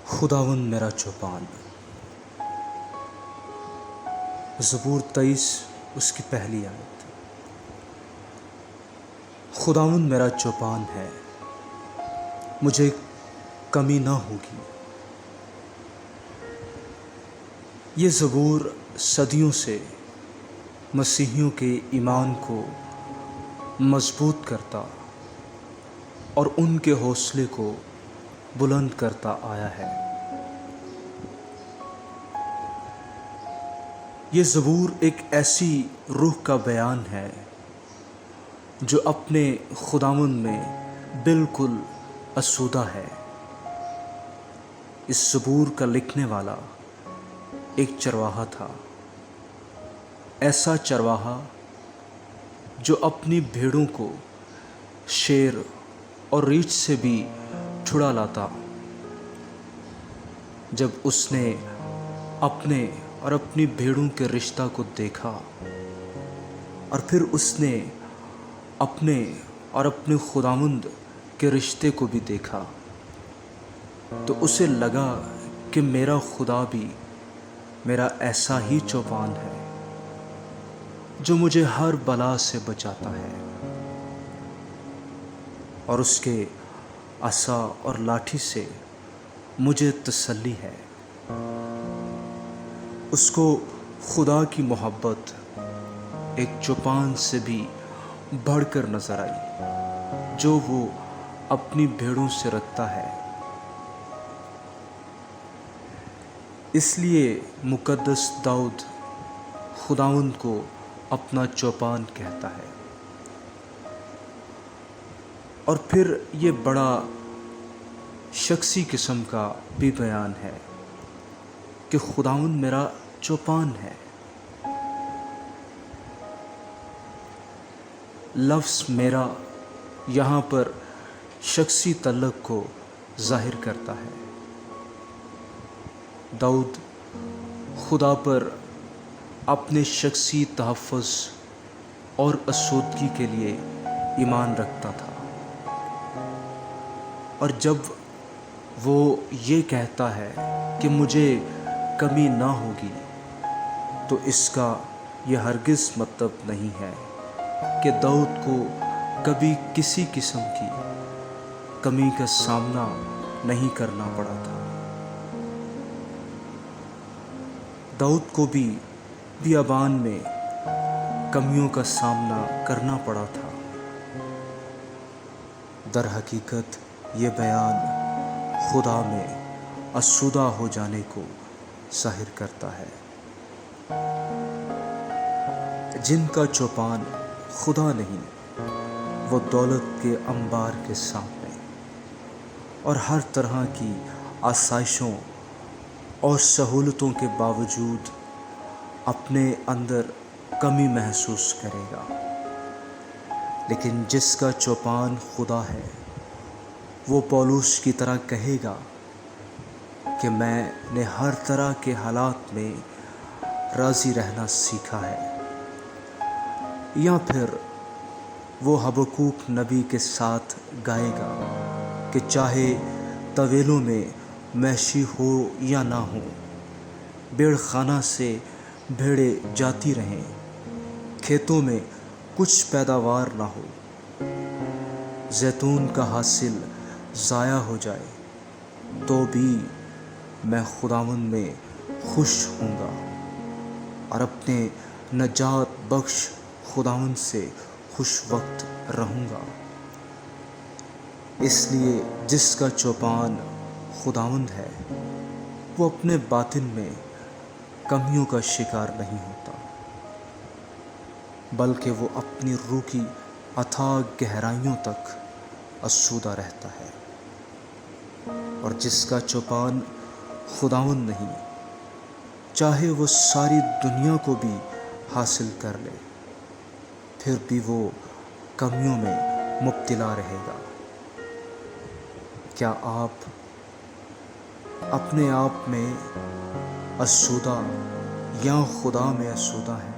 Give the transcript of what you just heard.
خداوند میرا چوپان۔ زبور 23 اس کی پہلی آیت۔ خداوند میرا چوپان ہے، مجھے کمی نہ ہوگی۔ یہ زبور صدیوں سے مسیحیوں کے ایمان کو مضبوط کرتا اور ان کے حوصلے کو بلند کرتا آیا ہے۔ یہ زبور ایک ایسی روح کا بیان ہے جو اپنے خداوند میں بالکل آسودہ ہے۔ اس زبور کا لکھنے والا ایک چرواہا تھا، ایسا چرواہا جو اپنی بھیڑوں کو شیر اور ریچھ سے بھی چھڑا لاتا۔ جب اس نے اپنے اور اپنی بھیڑوں کے رشتہ کو دیکھا اور پھر اس نے اپنے اور اپنے خداوند کے رشتے کو بھی دیکھا تو اسے لگا کہ میرا خدا بھی میرا ایسا ہی چوپان ہے جو مجھے ہر بلا سے بچاتا ہے، اور اس کے عصا اور لاٹھی سے مجھے تسلی ہے۔ اس کو خدا کی محبت ایک چوپان سے بھی بڑھ کر نظر آئی جو وہ اپنی بھیڑوں سے رکھتا ہے۔ اس لیے مقدس داؤد خداوند کو اپنا چوپان کہتا ہے۔ اور پھر یہ بڑا شخصی قسم کا بھی بیان ہے کہ خداوند میرا چوپان ہے۔ لفظ میرا یہاں پر شخصی تعلق کو ظاہر کرتا ہے۔ داؤد خدا پر اپنے شخصی تحفظ اور آسودگی کے لیے ایمان رکھتا تھا، اور جب وہ یہ کہتا ہے کہ مجھے کمی نہ ہوگی تو اس کا یہ ہرگز مطلب نہیں ہے کہ داؤد کو کبھی کسی قسم کی کمی کا سامنا نہیں کرنا پڑا تھا۔ داؤد کو بھی بیابان میں کمیوں کا سامنا کرنا پڑا تھا۔ در حقیقت یہ بیان خدا میں آسودہ ہو جانے کو ظاہر کرتا ہے۔ جن کا چوپان خدا نہیں، وہ دولت کے انبار کے سامنے اور ہر طرح کی آسائشوں اور سہولتوں کے باوجود اپنے اندر کمی محسوس کرے گا، لیکن جس کا چوپان خدا ہے وہ پولس کی طرح کہے گا کہ میں نے ہر طرح کے حالات میں راضی رہنا سیکھا ہے۔ یا پھر وہ حبقوق نبی کے ساتھ گائے گا کہ چاہے طویلوں میں مویشی ہو یا نہ ہو، بھیڑ خانہ سے بھیڑیں جاتی رہیں، کھیتوں میں کچھ پیداوار نہ ہو، زیتون کا حاصل ضائع ہو جائے، تو بھی میں خداوند میں خوش ہوں گا اور اپنے نجات بخش خداوند سے خوش وقت رہوں گا۔ اس لیے جس کا چوپان خداوند ہے وہ اپنے باطن میں کمیوں کا شکار نہیں ہوتا، بلکہ وہ اپنی روح کی اتھاہ گہرائیوں تک آسودہ رہتا ہے۔ اور جس کا چوپان خداوند نہیں، چاہے وہ ساری دنیا کو بھی حاصل کر لے، پھر بھی وہ کمیوں میں مبتلا رہے گا۔ کیا آپ اپنے آپ میں آسودہ یا خدا میں آسودہ ہیں؟